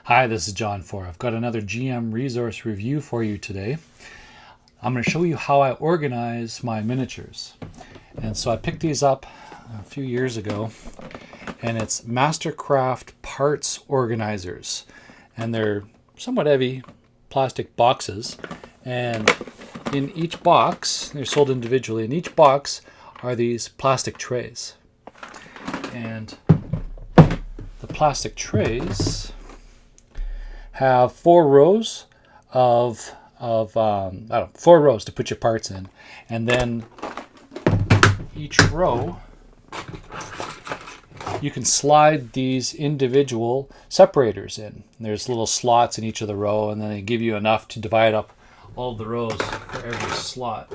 Hi, this is John Four. I've got another GM resource review for you today. I'm going to show you how I organize my miniatures. And so I picked these up a few years ago, and it's Mastercraft parts organizers. And they're somewhat heavy plastic boxes. And in each box, they're sold individually, in each box are these plastic trays. And the plastic trays have 4 rows of 4 rows to put your parts in, and then each row you can slide these individual separators in. There's little slots in each of the row, and then they give you enough to divide up all the rows for every slot.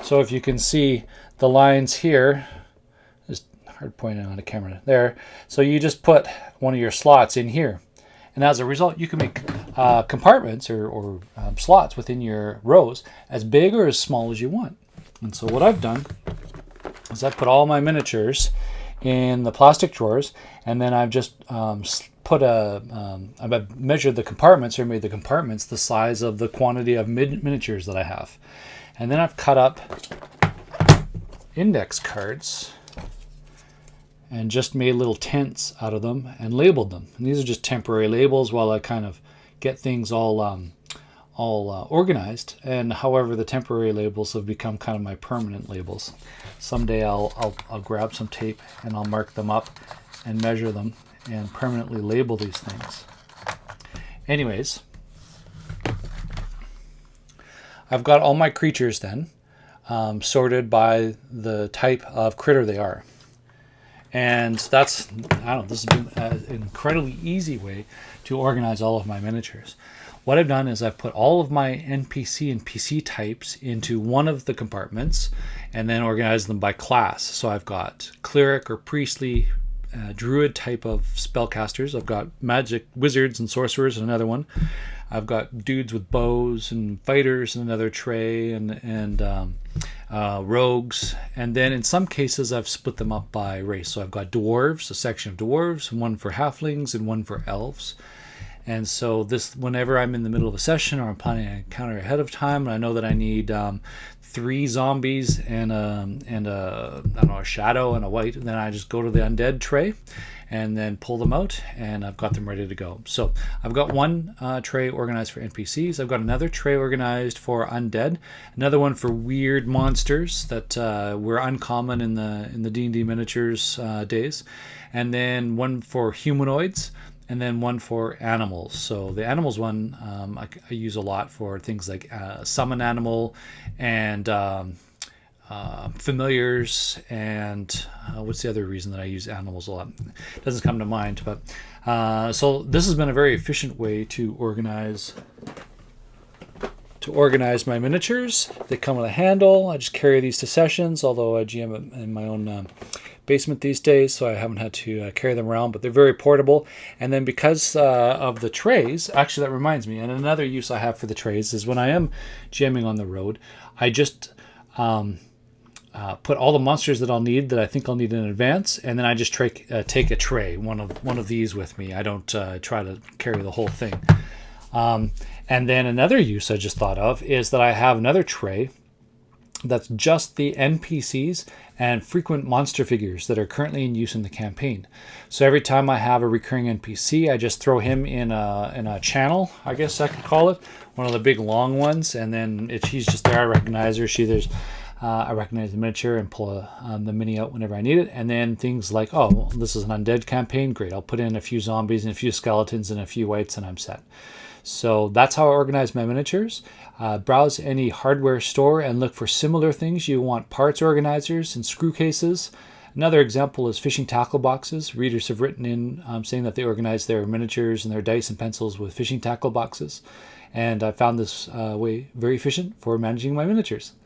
So if you can see the lines here, it's hard pointing on the camera there. So you just put one of your slots in here. And as a result, you can make compartments or slots within your rows as big or as small as you want. And so what I've done is I've put all my miniatures in the plastic drawers, and then I've just I've measured the compartments, or made the compartments the size of the quantity of miniatures that I have. And then I've cut up index cards and just made little tents out of them and labeled them. And these are just temporary labels while I kind of get things all organized. And however, the temporary labels have become kind of my permanent labels. Someday I'll grab some tape and I'll mark them up and measure them and permanently label these things. Anyways, I've got all my creatures then sorted by the type of critter they are. And this has been an incredibly easy way to organize all of my miniatures. What I've done is I've put all of my NPC and PC types into one of the compartments and then organized them by class. So I've got cleric or priestly, druid type of spellcasters. I've got magic wizards and sorcerers in another one. I've got dudes with bows and fighters in another tray, and rogues. And then in some cases I've split them up by race. So I've got dwarves, a section of dwarves, one for halflings and one for elves. And so whenever I'm in the middle of a session or I'm planning an encounter ahead of time, and I know that I need 3 zombies and a shadow and a white, and then I just go to the undead tray and then pull them out, and I've got them ready to go. So I've got one tray organized for NPCs. I've got another tray organized for undead, another one for weird monsters that were uncommon in the D&D miniatures days, and then one for humanoids, and then one for animals. So the animals one I use a lot for things like summon animal and familiars, and what's the other reason that I use animals a lot? It doesn't come to mind, but so this has been a very efficient way to organize my miniatures. They come with a handle. I just carry these to sessions, although I GM in my own basement these days, so I haven't had to carry them around, but they're very portable. And then because of the trays, actually that reminds me, and another use I have for the trays is when I am GMing on the road, I just put all the monsters that I'll need, that I think I'll need in advance, and then I just take a tray, one of these with me. I don't try to carry the whole thing. And then another use I just thought of is that I have another tray that's just the NPCs and frequent monster figures that are currently in use in the campaign. So every time I have a recurring NPC, I just throw him in a channel, I guess I could call it, one of the big long ones, and then he's just there. I recognize her. I recognize the miniature and pull the mini out whenever I need it. And then things like, oh, this is an undead campaign, great. I'll put in a few zombies and a few skeletons and a few whites, and I'm set. So that's how I organize my miniatures. Browse any hardware store and look for similar things. You want parts organizers and screw cases. Another example is fishing tackle boxes. Readers have written in saying that they organize their miniatures and their dice and pencils with fishing tackle boxes. And I found this way very efficient for managing my miniatures.